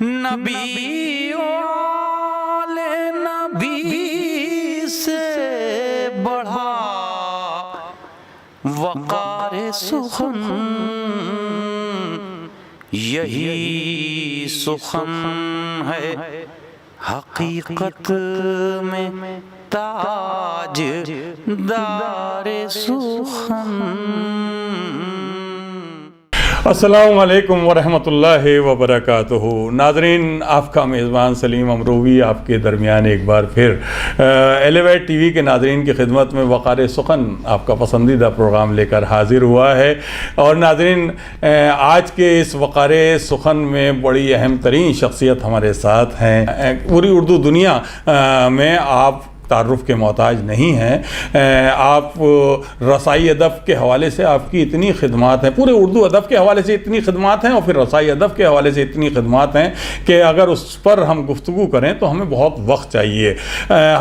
نبی والے نبی سے بڑھا وقار سخن، یہی سخن ہے حقیقت میں تاج دار سخن۔ السلام علیکم ورحمۃ اللہ وبرکاتہ۔ ناظرین، آپ کا میزبان سلیم امروی آپ کے درمیان ایک بار پھر ایلیویٹ ٹی وی کے ناظرین کی خدمت میں وقار سخن آپ کا پسندیدہ پروگرام لے کر حاضر ہوا ہے۔ اور ناظرین، آج کے اس وقار سخن میں بڑی اہم ترین شخصیت ہمارے ساتھ ہیں۔ پوری اردو دنیا میں آپ تعارف کے محتاج نہیں ہیں۔ آپ رسائی ادب کے حوالے سے آپ کی اتنی خدمات ہیں، پورے اردو ادب کے حوالے سے اتنی خدمات ہیں، اور پھر رسائی ادب کے حوالے سے اتنی خدمات ہیں کہ اگر اس پر ہم گفتگو کریں تو ہمیں بہت وقت چاہیے۔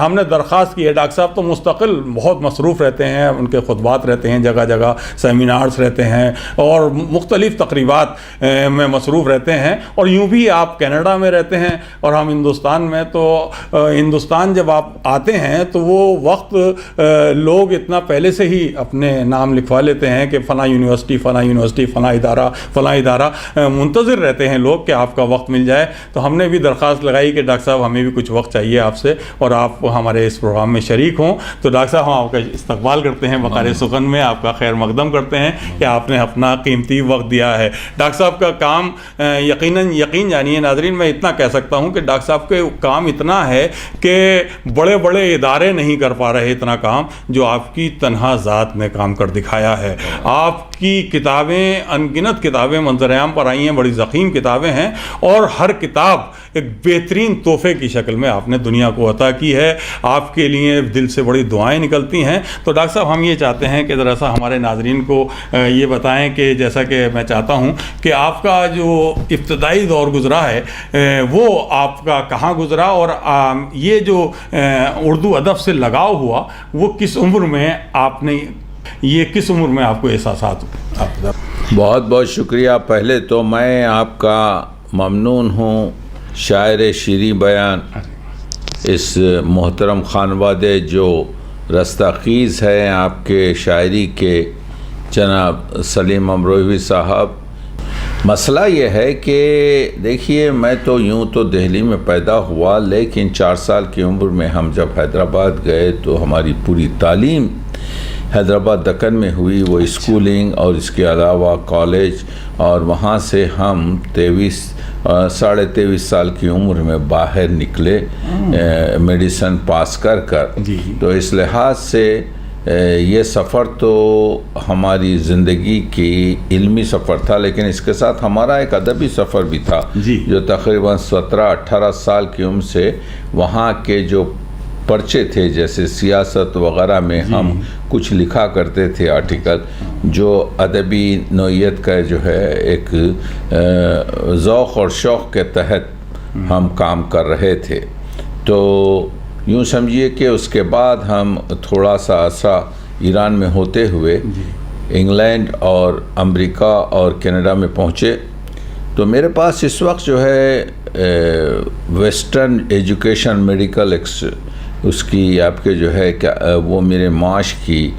ہم نے درخواست کی ہے، ڈاکٹر صاحب تو مستقل بہت مصروف رہتے ہیں، ان کے خطبات رہتے ہیں، جگہ جگہ سیمینارز رہتے ہیں اور مختلف تقریبات میں مصروف رہتے ہیں، اور یوں بھی آپ کینیڈا میں رہتے ہیں اور ہم ہندوستان میں۔ تو ہندوستان جب آپ آتے ہیں تو وہ وقت لوگ اتنا پہلے سے ہی اپنے نام لکھوا لیتے ہیں کہ فلاں یونیورسٹی فلاں ادارہ منتظر رہتے ہیں لوگ کہ آپ کا وقت مل جائے۔ تو ہم نے بھی درخواست لگائی کہ ڈاکٹر صاحب ہمیں بھی کچھ وقت چاہیے آپ سے، اور آپ ہمارے اس پروگرام میں شریک ہوں۔ تو ڈاکٹر صاحب، ہم آپ کا استقبال کرتے ہیں وقار سخن میں، آپ کا خیر مقدم کرتے ہیں کہ آپ نے اپنا قیمتی وقت دیا ہے۔ ڈاکٹر صاحب کا کام یقین جانیے ناظرین، میں اتنا کہہ سکتا ہوں کہ ڈاکٹر صاحب کے کام اتنا ہے کہ بڑے بڑے ادارے نہیں کر پا رہے اتنا کام جو آپ کی تنہا ذات نے کام کر دکھایا ہے۔ آپ کی کتابیں، ان گنت کتابیں منظر عام پر آئی ہیں، بڑی ضخیم کتابیں ہیں، اور ہر کتاب ایک بہترین تحفے کی شکل میں آپ نے دنیا کو عطا کی ہے۔ آپ کے لیے دل سے بڑی دعائیں نکلتی ہیں۔ تو ڈاکٹر صاحب، ہم یہ چاہتے ہیں کہ ذرا سا ہمارے ناظرین کو یہ بتائیں کہ جیسا کہ میں چاہتا ہوں کہ آپ کا جو ابتدائی دور گزرا ہے وہ آپ کا کہاں گزرا، اور یہ جو اردو ادب سے لگاؤ ہوا وہ کس عمر میں آپ نے، یہ کس عمر میں آپ کو احساسات ہوئے؟ بہت بہت شکریہ۔ پہلے تو میں آپ کا ممنون ہوں، شاعر شیریں بیان، اس محترم خانوادے جو رستاخیز ہیں آپ کے شاعری کے، جناب سلیم امروی صاحب۔ مسئلہ یہ ہے کہ دیکھیے، میں تو یوں تو دہلی میں پیدا ہوا، لیکن 4 سال کی عمر میں ہم جب حیدرآباد گئے تو ہماری پوری تعلیم حیدرآباد دکن میں ہوئی، وہ اسکولنگ اور اس کے علاوہ کالج، اور وہاں سے ہم 23 سال کی عمر میں باہر نکلے میڈیسن پاس کر کر۔ تو اس لحاظ سے یہ سفر تو ہماری زندگی کی علمی سفر تھا، لیکن اس کے ساتھ ہمارا ایک ادبی سفر بھی تھا، جو تقریباً 17-18 سال کی عمر سے وہاں کے جو پرچے تھے، جیسے سیاست وغیرہ میں ہم کچھ لکھا کرتے تھے آرٹیکل، جو ادبی نوعیت کا جو ہے ایک ذوق اور شوق کے تحت ہم کام کر رہے تھے۔ تو یوں سمجھیے کہ اس کے بعد ہم تھوڑا سا عرصہ ایران میں ہوتے ہوئے انگلینڈ اور امریکہ اور کینیڈا میں پہنچے۔ تو میرے پاس اس وقت جو ہے ویسٹرن ایجوکیشن میڈیکل اس کی آپ کے جو ہے کیا وہ میرے معاش کی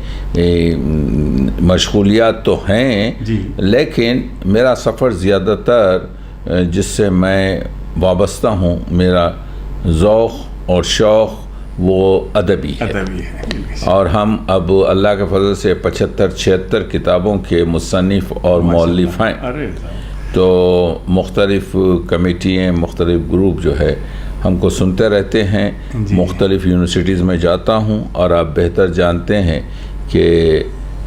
مشغولیات تو ہیں، لیکن میرا سفر زیادہ تر جس سے میں وابستہ ہوں، میرا ذوق اور شوق وہ ادبی ہے، اور ہم اب اللہ کے فضل سے 75-76 کتابوں کے مصنف اور مؤلف ہیں۔ تو مختلف کمیٹیاں، مختلف گروپ جو ہے ہم کو سنتے رہتے ہیں۔ مختلف یونیورسٹیز میں جاتا ہوں، اور آپ بہتر جانتے ہیں کہ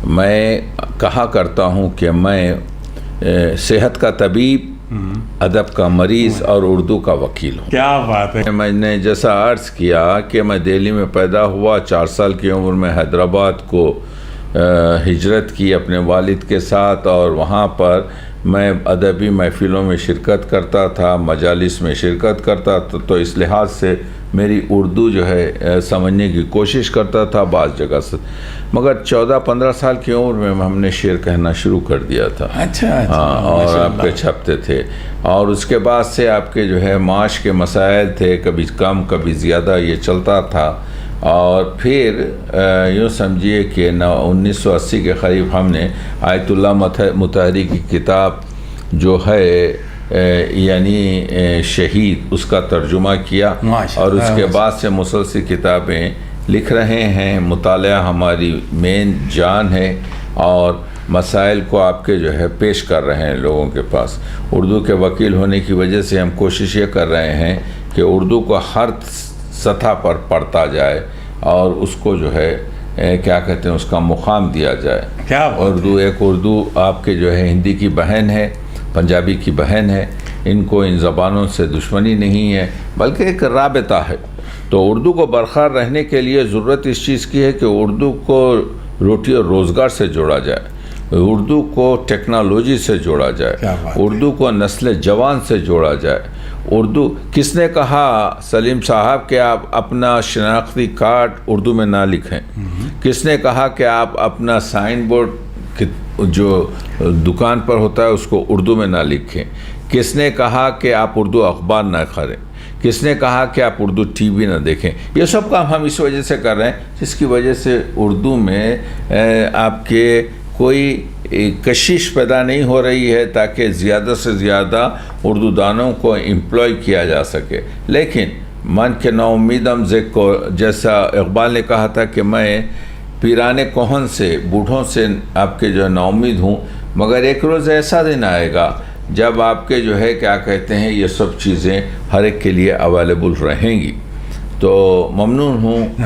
میں کہا کرتا ہوں کہ میں صحت کا طبیب، ادب کا مریض اور اردو کا وکیل ہوں۔ کیا بات ہے! میں نے جیسا عرض کیا کہ میں دہلی میں پیدا ہوا، 4 سال کی عمر میں حیدرآباد کو ہجرت کی اپنے والد کے ساتھ، اور وہاں پر میں ادبی محفلوں میں شرکت کرتا تھا، مجالس میں شرکت کرتا تھا۔ تو اس لحاظ سے میری اردو جو ہے سمجھنے کی کوشش کرتا تھا بعض جگہ سے، مگر 14-15 سال کی عمر میں ہم نے شعر کہنا شروع کر دیا تھا۔ اچھا اور آپ کے چھپتے تھے، اور اس کے بعد سے آپ کے جو ہے معاش کے مسائل تھے، کبھی کم کبھی زیادہ، یہ چلتا تھا۔ اور پھر یوں سمجھیے کہ 1980 کے قریب ہم نے آیت اللہ مطہری کی کتاب جو ہے یعنی شہید، اس کا ترجمہ کیا، اور اس کے بعد سے مسلسل کتابیں لکھ رہے ہیں۔ مطالعہ ہماری مین جان ہے، اور مسائل کو آپ کے جو ہے پیش کر رہے ہیں لوگوں کے پاس۔ اردو کے وکیل ہونے کی وجہ سے ہم کوشش یہ کر رہے ہیں کہ اردو کو ہر سطح پر پڑھتا جائے، اور اس کو جو ہے کیا کہتے ہیں، اس کا مقام دیا جائے۔ کیا اردو آپ کے جو ہے ہندی کی بہن ہے، پنجابی کی بہن ہے، ان کو ان زبانوں سے دشمنی نہیں ہے، بلکہ ایک رابطہ ہے۔ تو اردو کو برقرار رہنے کے لیے ضرورت اس چیز کی ہے کہ اردو کو روٹی اور روزگار سے جوڑا جائے، اردو کو ٹیکنالوجی سے جوڑا جائے، اردو کو نسل جوان سے جوڑا جائے۔ اردو، کس نے کہا سلیم صاحب کہ آپ اپنا شناختی کارڈ اردو میں نہ لکھیں؟ کس نے کہا کہ آپ اپنا سائن بورڈ جو دکان پر ہوتا ہے اس کو اردو میں نہ لکھیں؟ کس نے کہا کہ آپ اردو اخبار نہ خریں؟ کس نے کہا کہ آپ اردو ٹی وی نہ دیکھیں؟ یہ سب کام ہم اس وجہ سے کر رہے ہیں جس کی وجہ سے اردو میں آپ کے کوئی کشش پیدا نہیں ہو رہی ہے، تاکہ زیادہ سے زیادہ اردو دانوں کو امپلوائے کیا جا سکے۔ لیکن من کے نا امیدم کو، جیسا اقبال نے کہا تھا کہ میں پیرانے کوہن سے، بوڑھوں سے آپ کے جو نا امید ہوں، مگر ایک روز ایسا دن آئے گا جب آپ کے جو ہے کیا کہتے ہیں یہ سب چیزیں ہر ایک کے لیے اویلیبل رہیں گی۔ تو ممنون ہوں۔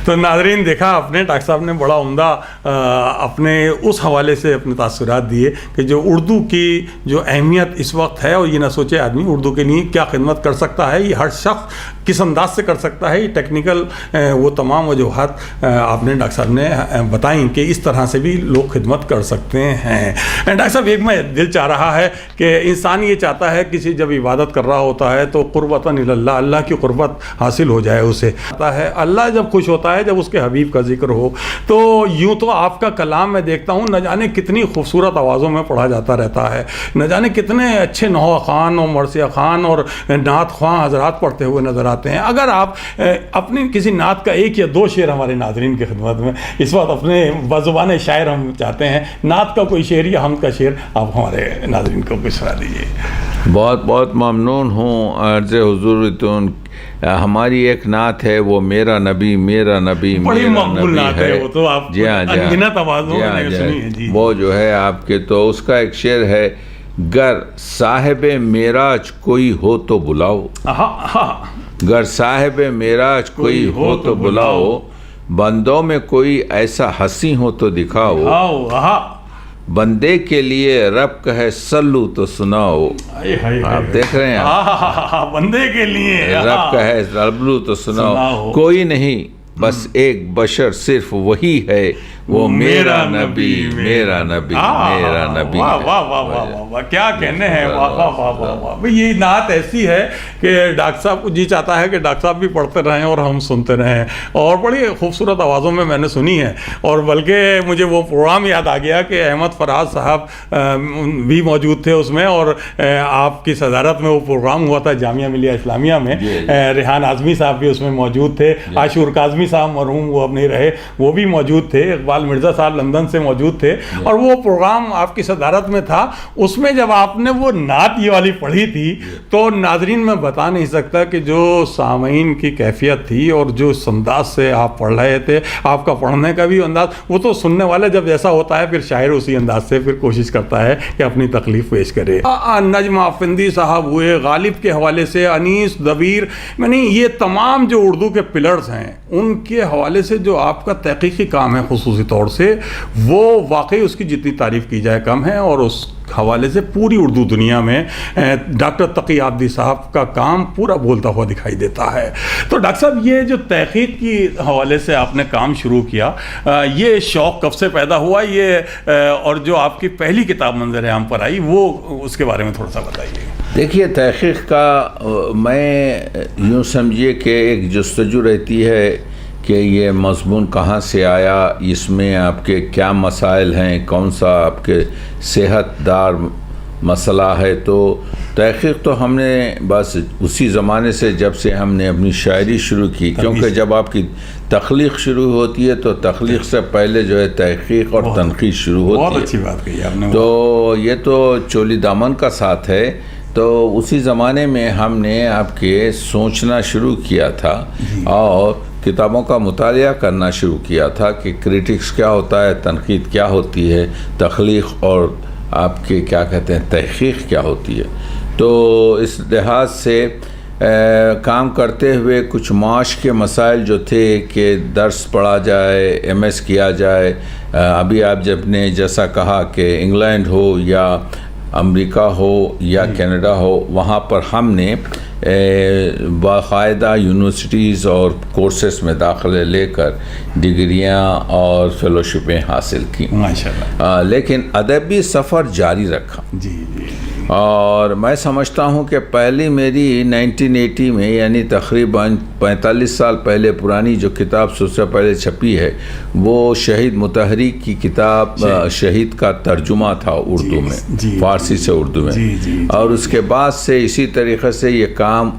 تو ناظرین، دیکھا آپ نے، ڈاکٹر صاحب نے بڑا عمدہ اپنے اس حوالے سے اپنے تاثرات دیے کہ جو اردو کی جو اہمیت اس وقت ہے، اور یہ نہ سوچے آدمی اردو کے لیے کیا خدمت کر سکتا ہے، یہ ہر شخص کس انداز سے کر سکتا ہے۔ یہ ٹیکنیکل وہ تمام وجوہات آپ نے ڈاکٹر صاحب نے بتائیں کہ اس طرح سے بھی لوگ خدمت کر سکتے ہیں۔ ڈاکٹر صاحب، ایک میں دل چاہ رہا ہے کہ انسان یہ چاہتا ہے کسی جب عبادت کر رہا ہوتا ہے تو قربتاً اللہ، اللہ کی قربت حاصل ہو جائے اسے۔ اللہ جب خوش ہوتا ہے جب اس کے حبیب کا ذکر ہو، تو یوں تو آپ کا کلام میں دیکھتا ہوں نہ جانے کتنی خوبصورت آوازوں میں پڑھا جاتا رہتا ہے، نہ جانے کتنے اچھے نحوہ خوان اور مرثیہ خوان اور نعت خواں حضرات پڑھتے ہوئے نظر آتے ہیں۔ اگر آپ اپنی کسی نعت کا ایک یا دو شعر ہمارے ناظرین کی خدمت میں اس وقت اپنے بزبان شاعر ہم چاہتے ہیں، نعت کا کوئی شعر یا حمد کا شعر آپ ہمارے ناظرین کو کچھ سنا دیجیے۔ بہت بہت ممنون ہوں۔ عرض حضور ہماری ایک نعت ہے، وہ میرا نبی میرا نبی بڑی مقبول نعت ہے، وہ تو آپ انگنت آوازوں میں سنی ہے جی۔ وہ جو ہے آپ کے، تو اس کا ایک شعر ہے، گر صاحب معراج کوئی ہو تو بلاؤ، گر صاحب معراج کوئی ہو تو بلاؤ، بندوں میں کوئی ایسا حسین ہو تو دکھاؤ، بندے کے لیے رب کہے سلو تو سناؤ۔ آپ دیکھ رہے ہیں، بندے کے لیے رب کہے سلو تو سناؤ، کوئی نہیں بس ایک بشر صرف وہی ہے، وہ میرا نبی میرا نبی میرا نبی۔ واہ واہ واہ واہ واہ، کیا کہنے ہیں، واہ واہ واہ واہ واہ۔ یہ نعت ایسی ہے کہ ڈاکٹر صاحب کو جی چاہتا ہے کہ ڈاکٹر صاحب بھی پڑھتے رہیں اور ہم سنتے رہیں، اور بڑی خوبصورت آوازوں میں نے سنی ہے۔ اور بلکہ مجھے وہ پروگرام یاد آ گیا کہ احمد فراز صاحب بھی موجود تھے اس میں، اور آپ کی صدارت میں وہ پروگرام ہوا تھا جامعہ ملیہ اسلامیہ میں، ریحان اعظمی صاحب بھی اس میں موجود تھے، عاشور کاظمی صاحب مرحوم وہ اب نہیں رہے وہ بھی موجود تھے، اقبال مرزا صاحب لندن سے موجود تھے، اور وہ پروگرام آپ کی صدارت میں تھا۔ اس میں جب آپ نے وہ نعت یہ والی پڑھی تھی تو ناظرین میں بتا نہیں سکتا کہ جو سامعین کی کیفیت تھی اور جو اس انداز سے آپ پڑھ رہے تھے، آپ کا پڑھنے کا بھی انداز، وہ تو سننے والے جب جیسا ہوتا ہے پھر شاعر اسی انداز سے پھر کوشش کرتا ہے کہ اپنی تکلیف پیش کرے۔ نجم افندی صاحب ہوئے، غالب کے حوالے سے انیس دبیر، یعنی یہ تمام جو اردو کے پلرز ہیں ان کے حوالے سے جو آپ کا تحقیقی کام ہے خصوصی طور سے، وہ واقعی اس کی جتنی تعریف کی جائے کم ہے، اور اس حوالے سے پوری اردو دنیا میں ڈاکٹر تقی عابدی صاحب کا کام پورا بولتا ہوا دکھائی دیتا ہے. تو ڈاکٹر صاحب یہ جو تحقیق کی حوالے سے آپ نے کام شروع کیا, یہ شوق کب سے پیدا ہوا یہ, اور جو آپ کی پہلی کتاب منظر عام پر آئی وہ اس کے بارے میں تھوڑا سا بتائیے. دیکھیے, تحقیق کا میں یوں سمجھیے کہ ایک جستجو رہتی ہے کہ یہ مضمون کہاں سے آیا, اس میں آپ کے کیا مسائل ہیں, کون سا آپ کے صحت دار مسئلہ ہے. تو تحقیق تو ہم نے بس اسی زمانے سے, جب سے ہم نے اپنی شاعری شروع کی, کیونکہ جب آپ کی تخلیق شروع ہوتی ہے تو تخلیق سے پہلے جو ہے تحقیق اور تنقید شروع ہوتی ہے. بہت اچھی بات کہی آپ نے. تو یہ تو چولی دامن کا ساتھ ہے. تو اسی زمانے میں ہم نے آپ کے سوچنا شروع کیا تھا اور کتابوں کا مطالعہ کرنا شروع کیا تھا کہ کریٹکس کیا ہوتا ہے, تنقید کیا ہوتی ہے, تخلیق اور آپ کے کیا کہتے ہیں تحقیق کیا ہوتی ہے. تو اس لحاظ سے کام کرتے ہوئے کچھ معاش کے مسائل جو تھے کہ درس پڑھا جائے, ایم ایس کیا جائے. ابھی آپ جب نے جیسا کہا کہ انگلینڈ ہو یا امریکہ ہو یا کینیڈا ہو, وہاں پر ہم نے باقاعدہ یونیورسٹیز اور کورسز میں داخلے لے کر ڈگریاں اور فیلوشپیں حاصل کی ماشاءاللہ. لیکن ادبی سفر جاری رکھا. جی جی. اور میں سمجھتا ہوں کہ پہلی میری 1980 میں یعنی تقریباً 45 سال پہلے پرانی جو کتاب سب سے پہلے چھپی ہے وہ شہید متحرک کی کتاب شہید کا ترجمہ تھا اردو میں, فارسی سے اردو میں. اور اس کے بعد سے اسی طریقے سے یہ کام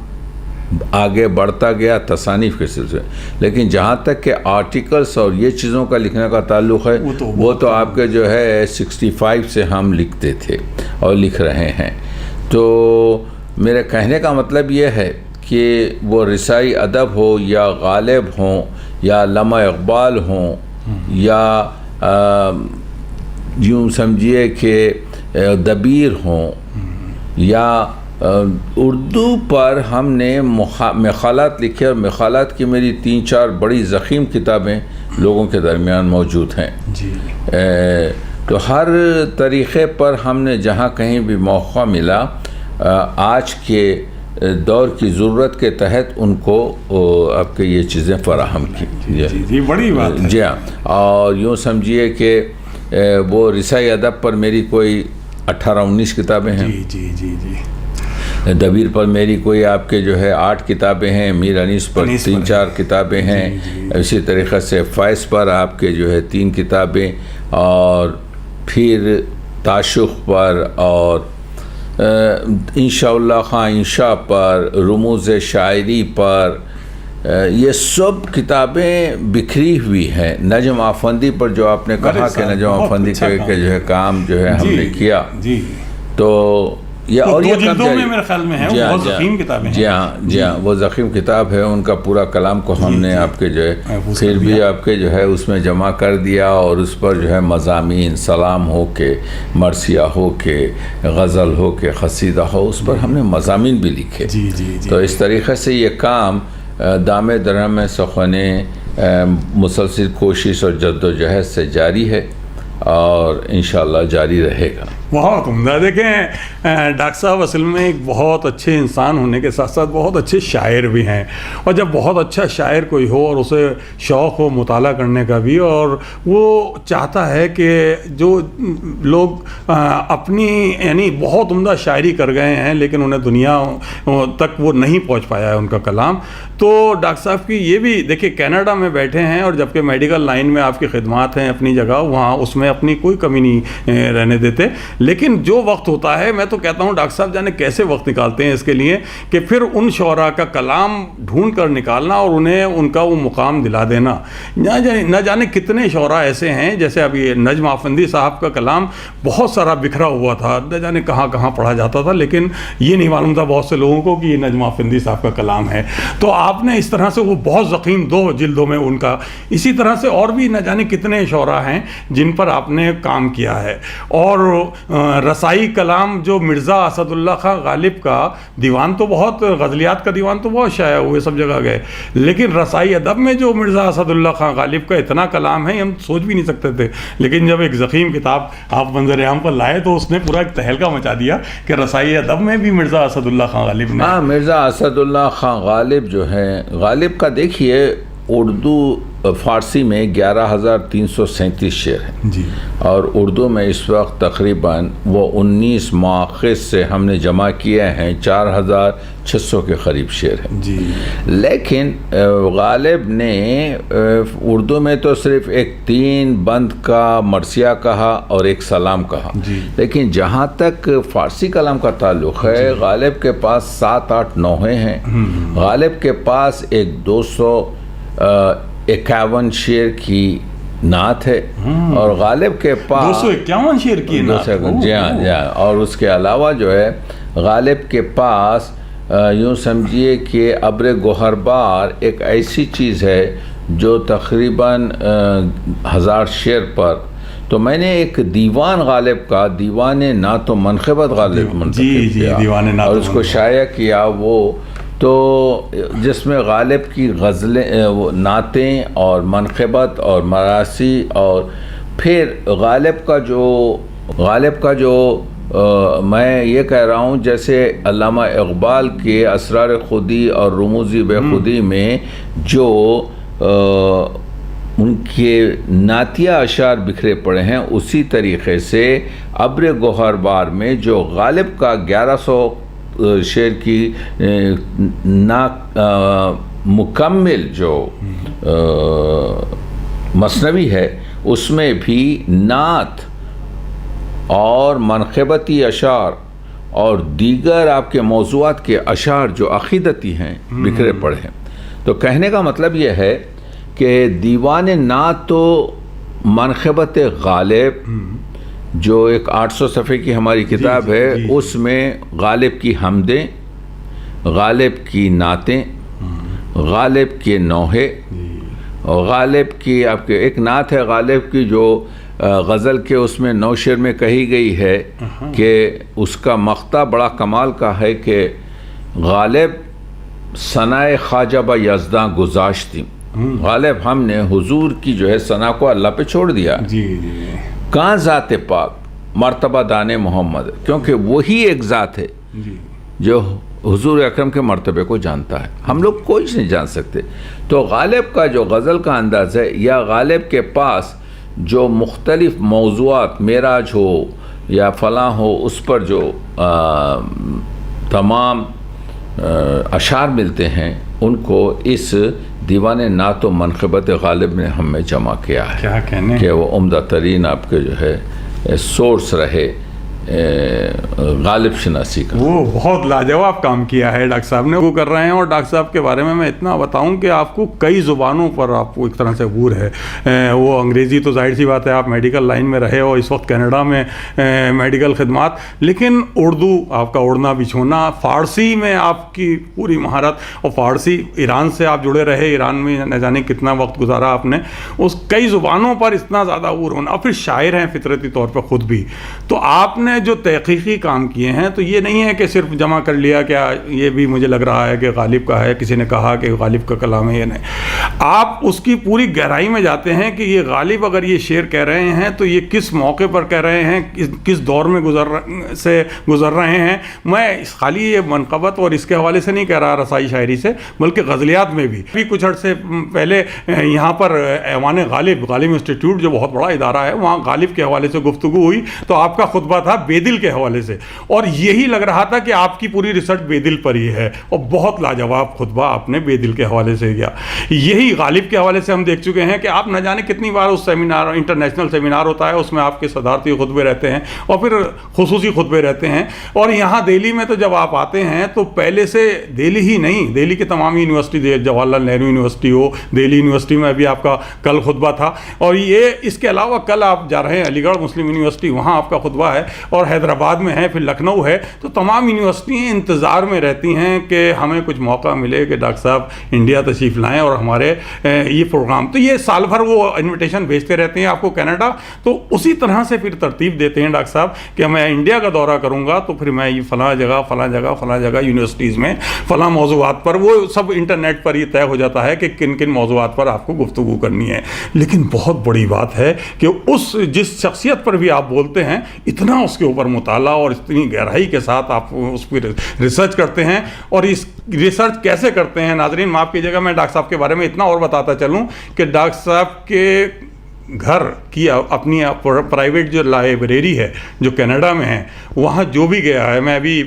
آگے بڑھتا گیا تصانیف کے سلسلے. لیکن جہاں تک کہ آرٹیکلز اور یہ چیزوں کا لکھنے کا تعلق ہے وہ تو آپ کے جو ہے 65 سے ہم لکھتے تھے اور لکھ رہے ہیں. تو میرے کہنے کا مطلب یہ ہے کہ وہ رسائی ادب ہو یا غالب ہوں یا علامہ اقبال ہوں یا یوں سمجھیے کہ دبیر ہوں یا اردو پر ہم نے مقالات لکھے, اور مقالات کی میری 3-4 بڑی ضخیم کتابیں لوگوں کے درمیان موجود ہیں. تو ہر طریقے پر ہم نے جہاں کہیں بھی موقع ملا آج کے دور کی ضرورت کے تحت ان کو آپ کے یہ چیزیں فراہم کی. جی بڑی بات ہے. جی ہاں. اور یوں سمجھیے کہ وہ رسائی ادب پر میری کوئی 18-19 کتابیں ہیں. جی جی جی. دبیر پر میری کوئی آپ کے جو ہے 8 کتابیں ہیں. میر انیس پر 3-4 کتابیں ہیں. اسی طریقے سے فیض پر آپ کے جو ہے 3 کتابیں, اور پھر تاشق پر, اور انشاءاللہ خان انشاء پر, رموز شاعری پر, یہ سب کتابیں بکھری ہوئی ہیں. نجم آفندی پر جو آپ نے کہا کہ نجم آفندی کے جو ہے کام جو ہے ہم نے کیا, تو یہ اور یہ میرے خیال میں ہے بہت ضخیم کتابیں ہیں. جی ہاں وہ ضخیم کتاب ہے. ان کا پورا کلام کو ہم نے آپ کے جو ہے پھر بھی آپ کے جو ہے اس میں جمع کر دیا, اور اس پر جو ہے مضامین سلام ہو کے, مرثیہ ہو کے, غزل ہو کے, قصیدہ ہو, اس پر ہم نے مضامین بھی لکھے. تو اس طریقے سے یہ کام دام درہم سخن مسلسل کوشش اور جد و جہد سے جاری ہے اور انشاءاللہ جاری رہے گا. بہت عمدہ. دیکھیں ڈاکٹر صاحب اصل میں ایک بہت اچھے انسان ہونے کے ساتھ ساتھ بہت اچھے شاعر بھی ہیں, اور جب بہت اچھا شاعر کوئی ہو اور اسے شوق ہو مطالعہ کرنے کا بھی, اور وہ چاہتا ہے کہ جو لوگ اپنی یعنی بہت عمدہ شاعری کر گئے ہیں لیکن انہیں دنیا تک وہ نہیں پہنچ پایا ہے ان کا کلام, تو ڈاکٹر صاحب کی یہ بھی دیکھیں کینیڈا میں بیٹھے ہیں, اور جبکہ میڈیکل لائن میں آپ کی خدمات ہیں اپنی جگہ, وہاں اس میں اپنی کوئی کمی نہیں رہنے دیتے. لیکن جو وقت ہوتا ہے, میں تو کہتا ہوں ڈاکٹر صاحب جانے کیسے وقت نکالتے ہیں اس کے لیے کہ پھر ان شعراء کا کلام ڈھونڈ کر نکالنا اور انہیں ان کا وہ مقام دلا دینا. نہ جانے کتنے شعراء ایسے ہیں, جیسے اب یہ نجم آفندی صاحب کا کلام بہت سارا بکھرا ہوا تھا, نہ جانے کہاں کہاں پڑھا جاتا تھا, لیکن یہ نہیں معلوم تھا بہت سے لوگوں کو کہ یہ نجم آفندی صاحب کا کلام ہے. تو آپ نے اس طرح سے وہ بہت ضخیم 2 جلدوں میں ان کا, اسی طرح سے اور بھی نہ جانے کتنے شعراء ہیں جن پر آپ نے کام کیا ہے. اور رسائی کلام جو مرزا اسد اللہ خان غالب کا دیوان تو بہت، غزلیات کا دیوان تو بہت شائع ہوئے، سب جگہ گئے، لیکن رسائی ادب میں جو مرزا اسد اللہ خان غالب کا اتنا کلام ہے ہم سوچ بھی نہیں سکتے تھے. لیکن جب ایک ضخیم کتاب آپ منظر عام پر لائے تو اس نے پورا ایک تہلکہ مچا دیا کہ رسائی ادب میں بھی مرزا اسد اللہ خان غالب نے. ہاں، مرزا اسد اللہ خان غالب جو ہے، غالب کا دیکھیے اردو فارسی میں 11,337 شعر ہیں جی، اور اردو میں اس وقت تقریباً وہ 19 مواخذ سے ہم نے جمع کیے ہیں، 4,600 کے قریب شعر ہیں. جی، لیکن غالب نے اردو میں تو صرف ایک 3 بند کا مرثیہ کہا اور ایک سلام کہا. جی. لیکن جہاں تک فارسی کلام کا تعلق ہے، غالب کے پاس 7-8 نوحے ہیں. غالب کے پاس ایک 251 شعر کی نعت ہے، اور غالب کے پاس 251 شعر کی نعت. جی ہاں. اور اس کے علاوہ جو ہے غالب کے پاس یوں سمجھیے کہ ابر گوہربار ایک ایسی چیز ہے جو تقریباً 1000 شعر پر. تو میں نے ایک دیوان غالب کا، دیوان نعت و منقبت غالب منتخب کیا دیوان نعت اور اس کو شائع کیا، وہ تو جس میں غالب کی غزلیں، نعتیں اور منقبت اور مراثی، اور پھر غالب کا جو میں یہ کہہ رہا ہوں جیسے علامہ اقبال کے اسرار خودی اور رموز بے خودی میں جو ان کے نعتیہ اشعار بکھرے پڑے ہیں، اسی طریقے سے ابر گوہر بار میں جو غالب کا 1100 شعر کی مکمل جو مثنوی ہے، اس میں بھی نعت اور منقبتی اشعار اور دیگر آپ کے موضوعات کے اشعار جو عقیدتی ہیں بکھرے پڑے ہیں. تو کہنے کا مطلب یہ ہے کہ دیوان نعت تو منقبت غالب جو ایک 800 صفحے کی ہماری کتاب ہے، اس میں غالب کی حمدیں، غالب کی نعتیں، غالب کے نوحے، اور غالب کی آپ کے ایک نعت ہے غالب کی جو غزل کے اس میں 9 شعر میں کہی گئی ہے کہ اس کا مقطع بڑا کمال کا ہے کہ غالب ثنائے خواجہ با یزداں گذاشتی. غالب ہم نے حضور کی جو ہے ثنا کو اللہ پہ چھوڑ دیا. کہاں ذات پاک مرتبہ دان محمد، کیونکہ وہی ایک ذات ہے جو حضور اکرم کے مرتبے کو جانتا ہے، ہم لوگ کوئی نہیں جان سکتے. تو غالب کا جو غزل کا انداز ہے، یا غالب کے پاس جو مختلف موضوعات، معراج ہو یا فلاں ہو، اس پر جو تمام اشعار ملتے ہیں، ان کو اس دیوان نعت و منقبت غالب نے ہم میں جمع کیا ہے. کیا کہنے کہ وہ عمدہ ترین آپ کے جو ہے سورس رہے غالب شناسی کا. وہ بہت لاجواب کام کیا ہے ڈاکٹر صاحب نے، وہ کر رہے ہیں. اور ڈاکٹر صاحب کے بارے میں اتنا بتاؤں کہ آپ کو کئی زبانوں پر آپ کو ایک طرح سے عبور ہے. وہ انگریزی تو ظاہر سی بات ہے، آپ میڈیکل لائن میں رہے ہو، اس وقت کینیڈا میں میڈیکل خدمات، لیکن اردو آپ کا اڑنا بچھونا، فارسی میں آپ کی پوری مہارت، اور فارسی ایران سے آپ جڑے رہے، ایران میں نہ جانے کتنا وقت گزارا آپ نے، اس کئی زبانوں پر اتنا زیادہ عبور ہونا، اور پھر شاعر ہیں فطرتی طور پہ خود بھی. تو آپ نے جو تحقیقی کام کیے ہیں، تو یہ نہیں ہے کہ صرف جمع کر لیا کہ یہ بھی مجھے لگ رہا ہے کہ غالب کا ہے، کسی نے کہا کہ غالب کا کلام ہے، یہ نہیں. آپ اس کی پوری گہرائی میں جاتے ہیں کہ یہ غالب اگر یہ شعر کہہ رہے ہیں تو یہ کس موقع پر کہہ رہے ہیں، کس دور میں گزر رہے ہیں. میں خالی یہ منقبت اور اس کے حوالے سے نہیں کہہ رہا رسائی شاعری سے، بلکہ غزلیات میں بھی کچھ عرصے پہلے یہاں پر ایوان غالب انسٹیٹیوٹ جو بہت بڑا ادارہ ہے، وہاں غالب کے حوالے سے گفتگو ہوئی، تو آپ کا خطبہ تھا بے دل کے حوالے سے، اور یہی لگ رہا تھا کہ آپ کی پوری ریسرچ بے دل پر ہی ہے، اور بہت لاجواب خطبہ آپ نے بے دل کے حوالے سے کیا. یہی غالب کے حوالے سے ہم دیکھ چکے ہیں کہ آپ نہ جانے کتنی بار اس سیمینار، انٹرنیشنل سیمینار ہوتا ہے، اس میں آپ کے صدارتی خطبے رہتے ہیں اور پھر خصوصی خطبے رہتے ہیں. اور یہاں دہلی میں تو جب آپ آتے ہیں تو پہلے سے دہلی ہی نہیں، دہلی کی تمام یونیورسٹی، جواہر لال نہرو یونیورسٹی ہو، دہلی یونیورسٹی میں ابھی آپ کا کل خطبہ تھا، اور یہ اس کے علاوہ کل آپ جا رہے ہیں علی گڑھ مسلم یونیورسٹی، وہاں آپ کا خطبہ ہے. اور حیدرآباد میں ہے، پھر لکھنؤ ہے، تو تمام یونیورسٹیاں انتظار میں رہتی ہیں کہ ہمیں کچھ موقع ملے کہ ڈاکٹر صاحب انڈیا تشریف لائیں اور ہمارے یہ پروگرام، تو یہ سال بھر وہ انویٹیشن بھیجتے رہتے ہیں آپ کو کینیڈا. تو اسی طرح سے پھر ترتیب دیتے ہیں ڈاکٹر صاحب کہ میں انڈیا کا دورہ کروں گا تو پھر میں یہ فلاں جگہ یونیورسٹیز میں فلاں موضوعات پر، وہ سب انٹرنیٹ پر یہ طے ہو جاتا ہے کہ کن کن موضوعات پر آپ کو گفتگو کرنی ہے. لیکن بہت بڑی بات ہے کہ جس شخصیت پر بھی آپ بولتے ہیں اتنا اس کے اوپر مطالعہ اور اتنی گہرائی کے ساتھ آپ اس پہ ریسرچ کرتے ہیں. اور اس ریسرچ کیسے کرتے ہیں ناظرین معاف کیجیے گا، میں ڈاکٹر صاحب کے بارے میں اتنا اور بتاتا چلوں کہ ڈاکٹر صاحب کے گھر کی اپنی پرائیویٹ جو لائبریری ہے جو کینیڈا میں ہے، وہاں جو بھی گیا ہے، میں ابھی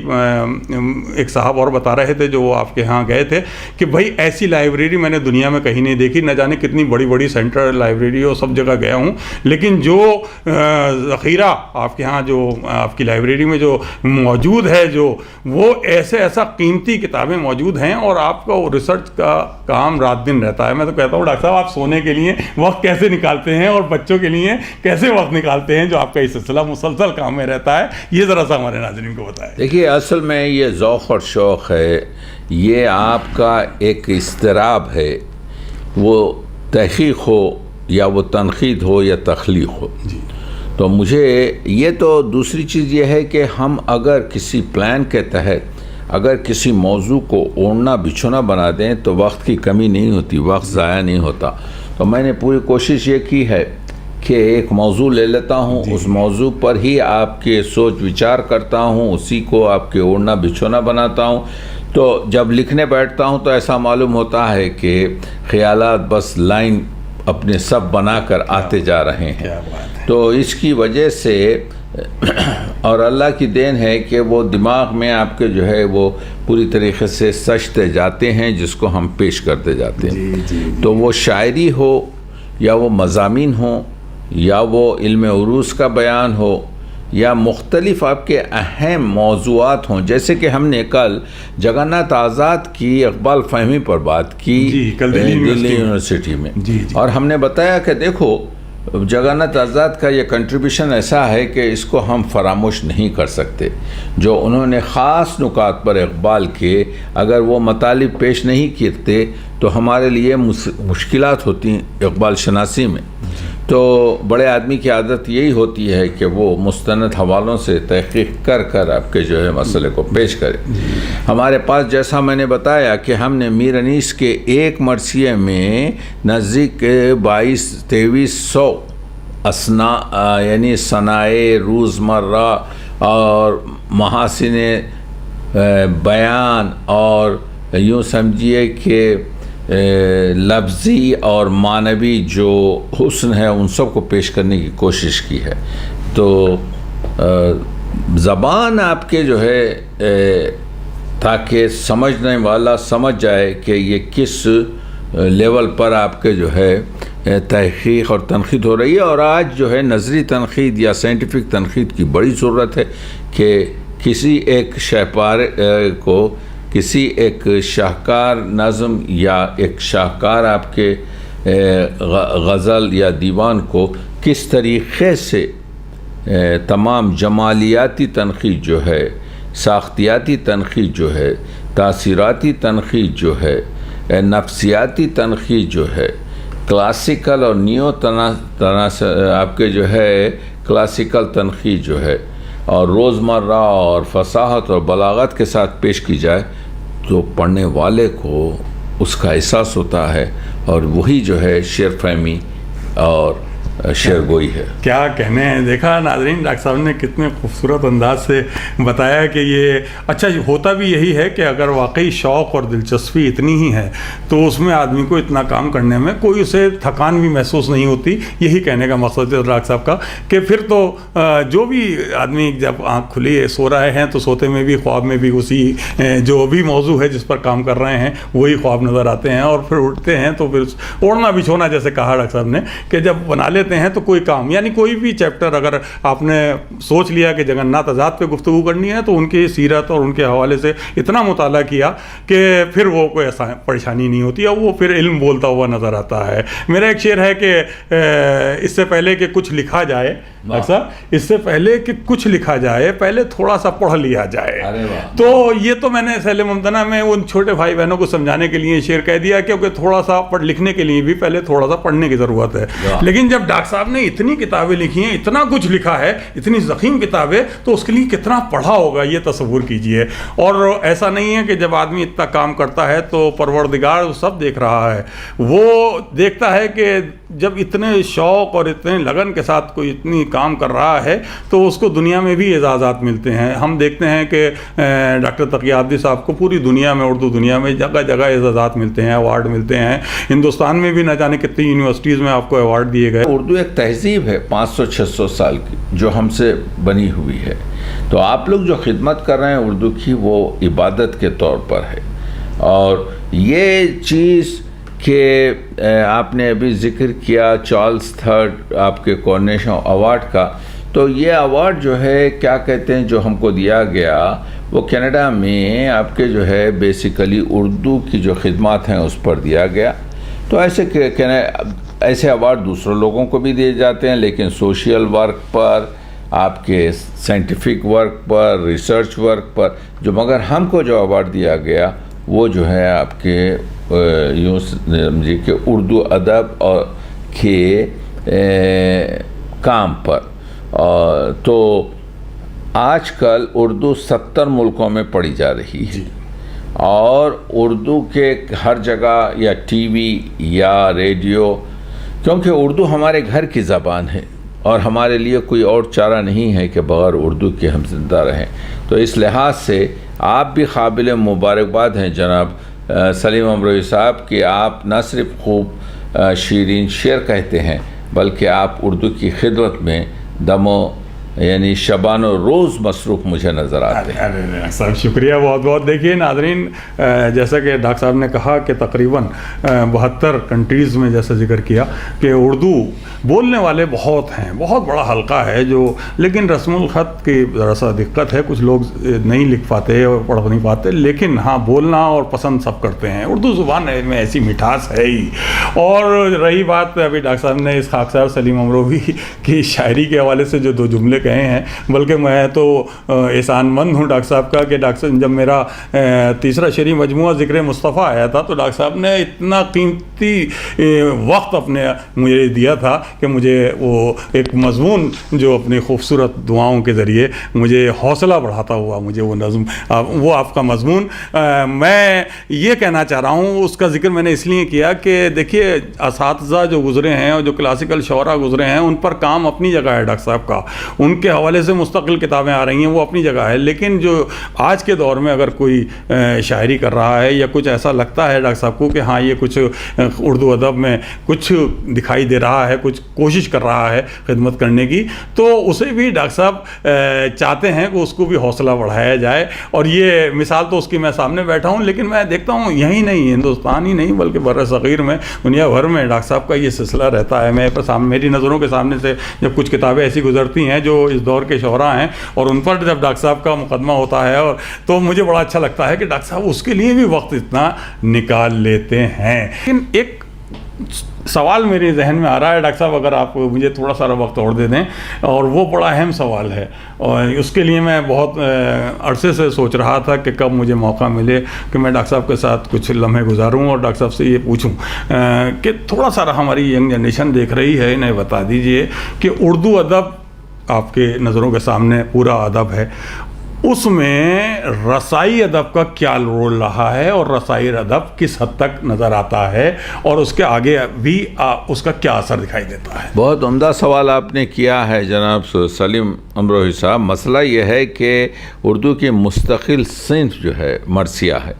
ایک صاحب اور بتا رہے تھے جو وہ آپ کے ہاں گئے تھے کہ بھائی ایسی لائبریری میں نے دنیا میں کہیں نہیں دیکھی، نہ جانے کتنی بڑی بڑی سینٹرل لائبریری ہو، سب جگہ گیا ہوں، لیکن جو ذخیرہ آپ کے ہاں جو آپ کی لائبریری میں جو موجود ہے، جو وہ ایسا قیمتی کتابیں موجود ہیں، اور آپ کا ریسرچ کا کام رات دن رہتا ہے. میں تو کہتا ہوں ڈاکٹر صاحب آپ سونے کے لیے وقت کیسے نکالتے ہیں اور بچوں کے لیے کیسے وقت نکالتے ہیں جو آپ کا یہ سلسلہ مسلسل کام میں رہتا ہے، یہ ذرا سا ہمارے ناظرین کو بتائیں. دیکھیے اصل میں یہ ذوق اور شوق ہے، یہ آپ کا ایک اضطراب ہے، وہ تحقیق ہو یا وہ تنقید ہو یا تخلیق ہو. تو مجھے یہ تو دوسری چیز یہ ہے کہ ہم اگر کسی پلان کے تحت اگر کسی موضوع کو اوڑھنا بچھونا بنا دیں تو وقت کی کمی نہیں ہوتی، وقت ضائع نہیں ہوتا. تو میں نے پوری کوشش یہ کی ہے کہ ایک موضوع لے لیتا ہوں، اس موضوع پر ہی آپ کے سوچ وچار کرتا ہوں، اسی کو آپ کے اوڑھنا بچھونا بناتا ہوں. تو جب لکھنے بیٹھتا ہوں تو ایسا معلوم ہوتا ہے کہ خیالات بس لائن اپنے سب بنا کر آتے جا رہے ہیں. تو اس کی وجہ سے اور اللہ کی دین ہے کہ وہ دماغ میں آپ کے جو ہے وہ پوری طریقے سے سجتے جاتے ہیں، جس کو ہم پیش کرتے جاتے ہیں. تو وہ شاعری ہو یا وہ مضامین ہوں یا وہ علم عروض کا بیان ہو یا مختلف آپ کے اہم موضوعات ہوں، جیسے کہ ہم نے کل جگناتھ آزاد کی اقبال فہمی پر بات کی دلی یونیورسٹی میں، اور ہم نے بتایا کہ دیکھو جگناتھ آزاد کا یہ کنٹریبیوشن ایسا ہے کہ اس کو ہم فراموش نہیں کر سکتے. جو انہوں نے خاص نکات پر اقبال کے اگر وہ مطالب پیش نہیں کرتے تو ہمارے لیے مشکلات ہوتی اقبال شناسی میں. تو بڑے آدمی کی عادت یہی ہوتی ہے کہ وہ مستند حوالوں سے تحقیق کر کر آپ کے جو ہے مسئلے کو پیش کرے. ہمارے پاس جیسا میں نے بتایا کہ ہم نے میر انیس کے ایک مرثیے میں نزدیک 2200 یعنی صنائع روزمرہ اور محاسن بیان اور یوں سمجھیے کہ لفظی اور معنوی جو حسن ہے ان سب کو پیش کرنے کی کوشش کی ہے. تو زبان آپ کے جو ہے تاکہ سمجھنے والا سمجھ جائے کہ یہ کس لیول پر آپ کے جو ہے تحقیق اور تنقید ہو رہی ہے. اور آج جو ہے نظری تنقید یا سائنٹیفک تنقید کی بڑی ضرورت ہے کہ کسی ایک شہپار کو کسی ایک شاہکار نظم یا ایک شاہکار آپ کے غزل یا دیوان کو کس طریقے سے تمام جمالیاتی تنقید جو ہے، ساختیاتی تنقید جو ہے، تاثیراتی تنقید جو ہے، نفسیاتی تنقید جو ہے، کلاسیکل اور نیو آپ کے جو ہے کلاسیکل تنقید جو ہے، اور روزمرہ اور فصاحت اور بلاغت کے ساتھ پیش کی جائے تو پڑھنے والے کو اس کا احساس ہوتا ہے، اور وہی جو ہے شعر فہمی اور شعر گوئی ہے. کیا کہنے ہیں. دیکھا ناظرین ڈاکٹر صاحب نے کتنے خوبصورت انداز سے بتایا کہ یہ اچھا ہوتا بھی یہی ہے کہ اگر واقعی شوق اور دلچسپی اتنی ہی ہے تو اس میں آدمی کو اتنا کام کرنے میں کوئی اسے تھکان بھی محسوس نہیں ہوتی. یہی کہنے کا مقصد ہے ڈاکٹر صاحب کا کہ پھر تو جو بھی آدمی جب آنکھ کھلی سو رہے ہیں تو سوتے میں بھی خواب میں بھی اسی جو بھی موضوع ہے جس پر کام کر رہے ہیں وہی خواب نظر آتے ہیں، اور پھر اٹھتے ہیں تو پھر اوڑھنا بچھونا جیسے کہا ڈاکٹر صاحب نے کہ جب بنا لیتے لیتے ہیں تو کوئی کام، یعنی کوئی بھی چیپٹر اگر آپ نے سوچ لیا کہ جگناتھ آزاد پہ گفتگو کرنی ہے تو ان کی سیرت اور ان کے حوالے سے اتنا مطالعہ کیا کہ پھر وہ کوئی ایسا پریشانی نہیں ہوتی، اور وہ پھر علم بولتا ہوا نظر آتا ہے۔ میرا ایک شعر ہے کہ اس سے پہلے کہ کچھ لکھا جائے، اکثر اس سے پہلے کہ کچھ لکھا جائے پہلے تھوڑا سا پڑھ لیا جائے۔ تو یہ تو میں نے سیل ممتنع میں ان چھوٹے بھائی بہنوں کو سمجھانے کے لیے شعر کہہ دیا، کیونکہ تھوڑا سا لکھنے کے لیے بھی پہلے تھوڑا سا پڑھنے کی ضرورت ہے۔ لیکن جب ڈاکٹر صاحب نے اتنی کتابیں لکھی ہیں، اتنا کچھ لکھا ہے، اتنی ضخیم کتابیں، تو اس کے لیے کتنا پڑھا ہوگا یہ تصور کیجئے۔ اور ایسا نہیں ہے کہ جب آدمی اتنا کام کرتا ہے تو پروردگار سب دیکھ رہا ہے، وہ دیکھتا ہے کہ جب اتنے شوق اور اتنے لگن کے ساتھ کوئی اتنی کام کر رہا ہے تو اس کو دنیا میں بھی اعزازات ملتے ہیں۔ ہم دیکھتے ہیں کہ ڈاکٹر تقی عابدی صاحب کو پوری دنیا میں، اردو دنیا میں جگہ جگہ اعزازات ملتے ہیں، ایوارڈ ملتے ہیں۔ ہندوستان میں بھی نہ جانے کتنی یونیورسٹیز میں آپ کو ایوارڈ دیے گئے۔ اردو ایک تہذیب ہے 500-600 سال کی جو ہم سے بنی ہوئی ہے، تو آپ لوگ جو خدمت کر رہے ہیں اردو کی، وہ عبادت کے طور پر ہے۔ اور یہ چیز کہ آپ نے ابھی ذکر کیا چارلز تھرڈ آپ کے کورونیشن ایوارڈ کا، تو یہ ایوارڈ جو ہے کیا کہتے ہیں جو ہم کو دیا گیا، وہ کینیڈا میں آپ کے جو ہے بیسیکلی اردو کی جو خدمات ہیں اس پر دیا گیا۔ تو ایسے ایوارڈ دوسرے لوگوں کو بھی دیے جاتے ہیں، لیکن سوشل ورک پر، آپ کے سائنٹیفک ورک پر، ریسرچ ورک پر جو، مگر ہم کو جو ایوارڈ دیا گیا وہ جو ہے آپ کے یوں سمجھیے کہ اردو ادب اور کے کام پر۔ تو آج کل اردو 70 ملکوں میں پڑھی جا رہی ہے، اور اردو کے ہر جگہ یا ٹی وی یا ریڈیو، کیونکہ اردو ہمارے گھر کی زبان ہے اور ہمارے لیے کوئی اور چارہ نہیں ہے کہ بغیر اردو کے ہم زندہ رہیں۔ تو اس لحاظ سے آپ بھی قابل مبارکباد ہیں جناب سلیم امروہی صاحب کہ آپ نہ صرف خوب شیرین شعر کہتے ہیں، بلکہ آپ اردو کی خدمت میں یعنی شبان و روز مصروف مجھے نظر آتے ہیں۔ ڈاکٹر صاحب شکریہ بہت بہت۔ دیکھیے ناظرین، جیسا کہ ڈاکٹر صاحب نے کہا کہ تقریباً 72 کنٹریز میں جیسا ذکر کیا کہ اردو بولنے والے بہت ہیں، بہت بڑا حلقہ ہے جو، لیکن رسم الخط کی ذرا سا دقت ہے، کچھ لوگ نہیں لکھ پاتے اور پڑھ نہیں پاتے، لیکن ہاں بولنا اور پسند سب کرتے ہیں۔ اردو زبان میں ایسی مٹھاس ہے ہی۔ اور رہی بات ابھی ڈاکٹر صاحب نے اس خاکسار سلیم امروہی کی شاعری کے حوالے سے جو 2 جملے کہے ہیں، بلکہ میں تو احسان مند ہوں ڈاکٹر صاحب کا کہ ڈاکٹر صاحب جب میرا تیسرا شعری مجموعہ ذکر مصطفیٰ آیا تھا تو ڈاکٹر صاحب نے اتنا قیمتی وقت اپنے مجھے دیا تھا کہ مجھے وہ ایک مضمون جو اپنی خوبصورت دعاؤں کے ذریعے مجھے حوصلہ بڑھاتا ہوا، مجھے وہ نظم، وہ آپ کا مضمون، میں یہ کہنا چاہ رہا ہوں، اس کا ذکر میں نے اس لیے کیا کہ دیکھیے اساتذہ جو گزرے ہیں اور جو کلاسیکل شعراء گزرے ہیں، ان پر کام اپنی جگہ ہے ڈاکٹر صاحب کا، ان کے حوالے سے مستقل کتابیں آ رہی ہیں، وہ اپنی جگہ ہے۔ لیکن جو آج کے دور میں اگر کوئی شاعری کر رہا ہے یا کچھ ایسا لگتا ہے ڈاکٹر صاحب کو کہ ہاں یہ کچھ اردو ادب میں کچھ دکھائی دے رہا ہے، کچھ کوشش کر رہا ہے خدمت کرنے کی، تو اسے بھی ڈاکٹر صاحب چاہتے ہیں کہ اس کو بھی حوصلہ بڑھایا جائے۔ اور یہ مثال تو اس کی میں سامنے بیٹھا ہوں، لیکن میں دیکھتا ہوں یہی نہیں، ہندوستان ہی نہیں بلکہ بر صغیر میں، دنیا بھر میں ڈاکٹر صاحب کا یہ سلسلہ رہتا ہے۔ میری نظروں کے سامنے سے جب کچھ کتابیں ایسی گزرتی ہیں جو اس دور کے شعراء ہیں اور ان پر جب ڈاکٹر صاحب کا مقدمہ ہوتا ہے، اور تو مجھے بڑا اچھا لگتا ہے کہ ڈاکٹر صاحب اس کے لیے بھی وقت اتنا نکال لیتے ہیں۔ لیکن ایک سوال میرے ذہن میں آ رہا ہے ڈاکٹر صاحب، اگر آپ مجھے تھوڑا سا وقت اور دے دیں، اور وہ بڑا اہم سوال ہے، اور اس کے لیے میں بہت عرصے سے سوچ رہا تھا کہ کب مجھے موقع ملے کہ میں ڈاکٹر صاحب کے ساتھ کچھ لمحے گزاروں اور ڈاکٹر صاحب سے یہ پوچھوں کہ تھوڑا سا ہماری ینگ جنریشن دیکھ رہی ہے، انہیں بتا دیجئے کہ اردو ادب آپ کے نظروں کے سامنے پورا ادب ہے، اس میں رسائی ادب کا کیا رول رہا ہے اور رسائی ادب کس حد تک نظر آتا ہے اور اس کے آگے بھی اس کا کیا اثر دکھائی دیتا ہے؟ بہت عمدہ سوال آپ نے کیا ہے جناب سلیم امروہی صاحب۔ مسئلہ یہ ہے کہ اردو کی مستقل صنف جو ہے مرثیہ ہے۔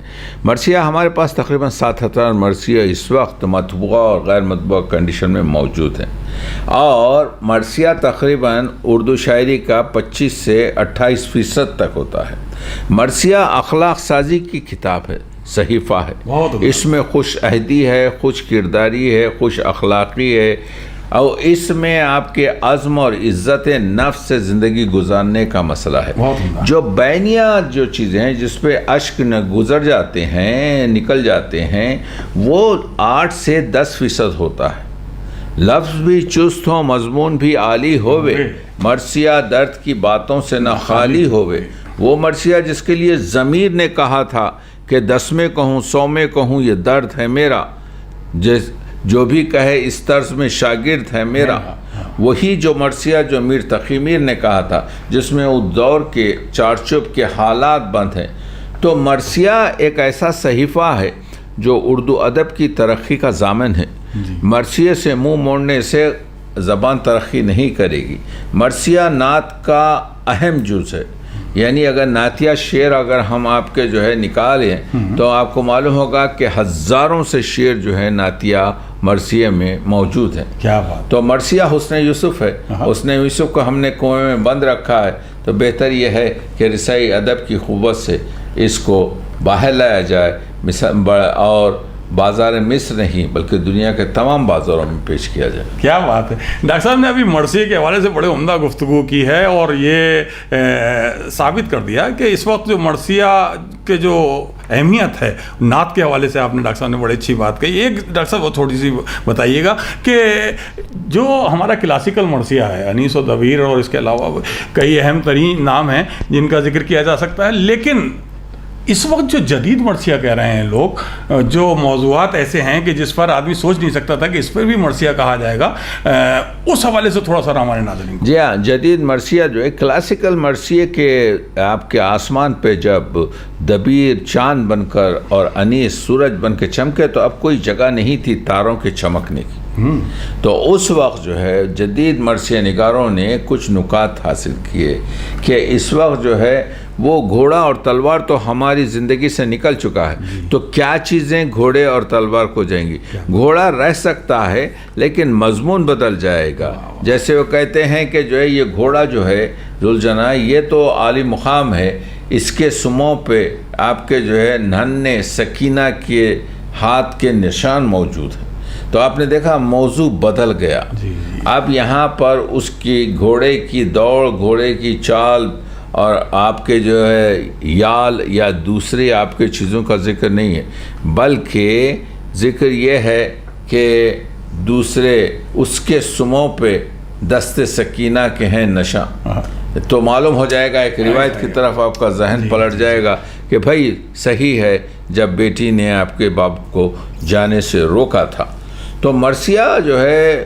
مرثیہ ہمارے پاس تقریباً 7,000 مرثیہ اس وقت مطبوعہ اور غیر مطبوعہ کنڈیشن میں موجود ہیں، اور مرثیہ تقریباً اردو شاعری کا 25 سے 28% تک ہوتا ہے۔ مرثیہ اخلاق سازی کی کتاب ہے، صحیفہ ہے، اس میں خوش عہدی ہے، خوش کرداری ہے، خوش اخلاقی ہے، اور اس میں آپ کے عزم اور عزت نفس سے زندگی گزارنے کا مسئلہ ہے. جو بینیات جو چیزیں ہیں جس پہ اشک گزر جاتے ہیں نکل جاتے ہیں وہ 8 سے 10% ہوتا ہے. لفظ بھی چست ہو مضمون بھی عالی ہووے مرثیہ درد کی باتوں سے نہ خالی ہووے. وہ مرثیہ جس کے لیے ضمیر نے کہا تھا کہ 10 میں کہوں 100 میں کہوں یہ درد ہے میرا, جو بھی کہے اس طرز میں شاگرد ہے میرا. وہی جو مرثیہ جو میر تقی میر نے کہا تھا جس میں اس دور کے چارچوب کے حالات بند ہیں. تو مرثیہ ایک ایسا صحیفہ ہے جو اردو ادب کی ترقی کا ضامن ہے. مرثیے سے منہ موڑنے سے زبان ترقی نہیں کرے گی. مرثیہ نعت کا اہم جز ہے. یعنی اگر نعتیہ شعر اگر ہم آپ کے جو ہے نکالیں تو آپ کو معلوم ہوگا کہ ہزاروں سے شعر جو ہے نعتیہ مرثیے میں موجود ہیں. کیا بات. تو مرثیہ حسن یوسف ہے. حسن یوسف کو ہم نے کنویں میں بند رکھا ہے تو بہتر یہ ہے کہ رسائی ادب کی قوت سے اس کو باہر لایا جائے اور بازار مصر نہیں بلکہ دنیا کے تمام بازاروں میں پیش کیا جائے. کیا بات ہے. ڈاکٹر صاحب نے ابھی مرثیے کے حوالے سے بڑے عمدہ گفتگو کی ہے اور یہ ثابت کر دیا کہ اس وقت جو مرثیہ کے جو اہمیت ہے نعت کے حوالے سے آپ نے ڈاکٹر صاحب نے بڑی اچھی بات کہی. ایک ڈاکٹر صاحب وہ تھوڑی سی بتائیے گا کہ جو ہمارا کلاسیکل مرثیہ ہے انیس و دبیر اور اس کے علاوہ کئی اہم ترین نام ہیں جن کا ذکر کیا جا سکتا ہے, لیکن اس وقت جو جدید مرثیہ کہہ رہے ہیں لوگ, جو موضوعات ایسے ہیں کہ جس پر آدمی سوچ نہیں سکتا تھا کہ اس پر بھی مرثیہ کہا جائے گا, اس حوالے سے تھوڑا سا ہمارے ناظرین کو. جی ہاں, جدید مرثیہ جو ہے کلاسیکل مرثیے کے آپ کے آسمان پہ جب دبیر چاند بن کر اور انیس سورج بن کے چمکے تو اب کوئی جگہ نہیں تھی تاروں کے چمکنے کی. تو اس وقت جو ہے جدید مرثیہ نگاروں نے کچھ نکات حاصل کیے کہ اس وقت جو ہے وہ گھوڑا اور تلوار تو ہماری زندگی سے نکل چکا ہے, تو کیا چیزیں گھوڑے اور تلوار کو جائیں گی. گھوڑا رہ سکتا ہے لیکن مضمون بدل جائے گا. جیسے وہ کہتے ہیں کہ جو ہے یہ گھوڑا جو ہے ذوالجناح یہ تو عالی مقام ہے, اس کے سموں پہ آپ کے جو ہے ننھے سکینہ کے ہاتھ کے نشان موجود ہیں. تو آپ نے دیکھا موضوع بدل گیا. اب یہاں پر اس کی گھوڑے کی دوڑ, گھوڑے کی چال اور آپ کے جو ہے یال یا دوسری آپ کے چیزوں کا ذکر نہیں ہے, بلکہ ذکر یہ ہے کہ دوسرے اس کے سموں پہ دست سکینہ کے ہیں نشاں. تو معلوم ہو جائے گا, ایک روایت کی طرف آپ کا ذہن پلٹ جائے گا کہ بھائی صحیح ہے جب بیٹی نے آپ کے باپ کو جانے سے روکا تھا. تو مرثیہ جو ہے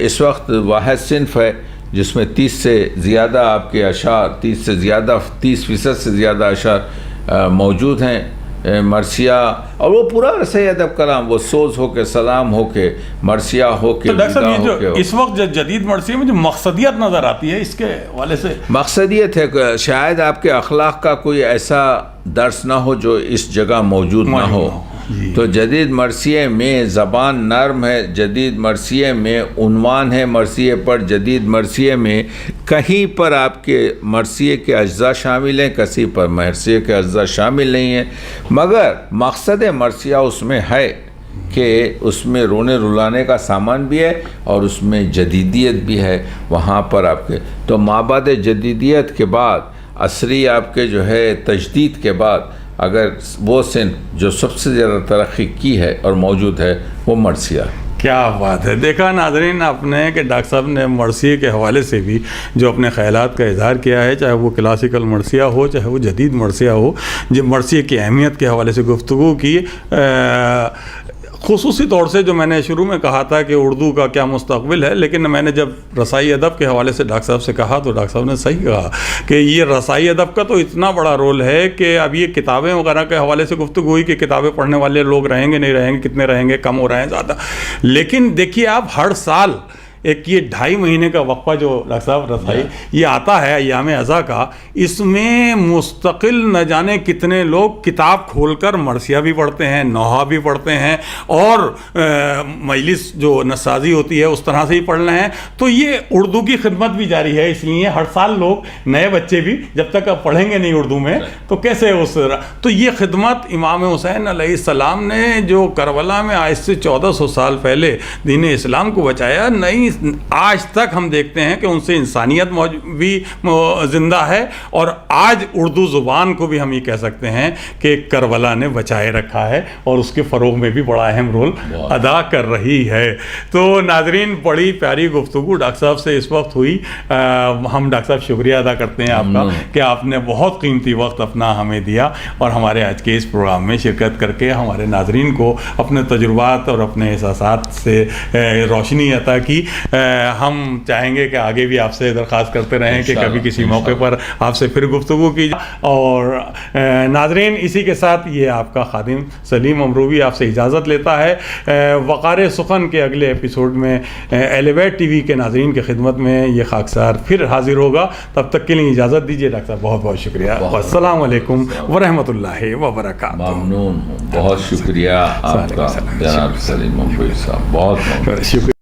اس وقت واحد صنف ہے جس میں 30 سے زیادہ آپ کے اشعار 30% سے زیادہ اشعار موجود ہیں مرثیہ. اور وہ پورا رسائی ادب کلام, وہ سوز ہو کے سلام ہو کے مرثیہ ہو کے. تو ڈاکٹر صاحب یہ جو اس وقت جدید مرثیہ میں جو مقصدیت نظر آتی ہے اس کے حوالے سے مقصدیت ہے کہ شاید آپ کے اخلاق کا کوئی ایسا درس نہ ہو جو اس جگہ موجود نہ ہو. تو جدید مرثیے میں زبان نرم ہے, جدید مرثیے میں عنوان ہے مرثیے پر, جدید مرثیے میں کہیں پر آپ کے مرثیے کے اجزاء شامل ہیں, کسی پر مرثیے کے اجزاء شامل نہیں ہیں, مگر مقصد مرثیہ اس میں ہے کہ اس میں رونے رلانے کا سامان بھی ہے اور اس میں جدیدیت بھی ہے. وہاں پر آپ کے تو مابعد جدیدیت کے بعد عصری آپ کے جو ہے تجدید کے بعد اگر وہ سن جو سب سے زیادہ ترقی کی ہے اور موجود ہے وہ مرثیہ. کیا بات ہے. دیکھا ناظرین آپ نے کہ ڈاکٹر صاحب نے مرثیے کے حوالے سے بھی جو اپنے خیالات کا اظہار کیا ہے, چاہے وہ کلاسیکل مرثیہ ہو چاہے وہ جدید مرثیہ ہو, جو مرثیے کی اہمیت کے حوالے سے گفتگو کی. خصوصی طور سے جو میں نے شروع میں کہا تھا کہ اردو کا کیا مستقبل ہے, لیکن میں نے جب رسائی ادب کے حوالے سے ڈاکٹر صاحب سے کہا تو ڈاکٹر صاحب نے صحیح کہا کہ یہ رسائی ادب کا تو اتنا بڑا رول ہے کہ اب یہ کتابیں وغیرہ کے حوالے سے گفتگو ہوئی کہ کتابیں پڑھنے والے لوگ رہیں گے نہیں رہیں گے, کتنے رہیں گے, کم ہو رہے ہیں, زیادہ. لیکن دیکھیے آپ ہر سال ایک یہ 2.5 مہینے کا وقفہ جو ڈاکٹر صاحب رسائی یہ آتا ہے ایام ازا کا، اس میں مستقل نہ جانے کتنے لوگ کتاب کھول کر مرثیہ بھی پڑھتے ہیں، نوحہ بھی پڑھتے ہیں، اور مجلس جو نسازی ہوتی ہے اس طرح سے ہی پڑھ رہے ہیں. تو یہ اردو کی خدمت بھی جاری ہے، اس لیے ہر سال لوگ نئے بچے بھی جب تک اب پڑھیں گے نہیں اردو میں تو کیسے تو یہ خدمت امام حسین علیہ السلام نے جو کربلا میں آج سے 1400 سال پہلے دین اسلام کو بچایا، نہیں آج تک ہم دیکھتے ہیں کہ ان سے انسانیت بھی زندہ ہے، اور آج اردو زبان کو بھی ہم یہ کہہ سکتے ہیں کہ کربلا نے بچائے رکھا ہے اور اس کے فروغ میں بھی بڑا اہم رول ادا کر رہی ہے. تو ناظرین، بڑی پیاری گفتگو ڈاکٹر صاحب سے اس وقت ہوئی. ہم ڈاکٹر صاحب شکریہ ادا کرتے ہیں آپ کا کہ آپ نے بہت قیمتی وقت اپنا ہمیں دیا اور ہمارے آج کے اس پروگرام میں شرکت کر کے ہمارے ناظرین کو اپنے تجربات اور اپنے احساسات سے روشنی عطا کی. ہم چاہیں گے کہ آگے بھی آپ سے درخواست کرتے رہیں کہ کبھی کسی موقع پر آپ سے پھر گفتگو کی جائے. اور ناظرین، اسی کے ساتھ یہ آپ کا خادم سلیم امروی آپ سے اجازت لیتا ہے. وقار سخن کے اگلے ایپیسوڈ میں ایلیویٹ ٹی وی کے ناظرین کی خدمت میں یہ خاکسار پھر حاضر ہوگا. تب تک کے لیے اجازت دیجیے. ڈاکٹر صاحب بہت بہت شکریہ. السلام علیکم ورحمۃ اللہ وبرکاتہ. ممنون، بہت شکریہ آپ کا جناب سلیم امروی صاحب، بہت شکریہ.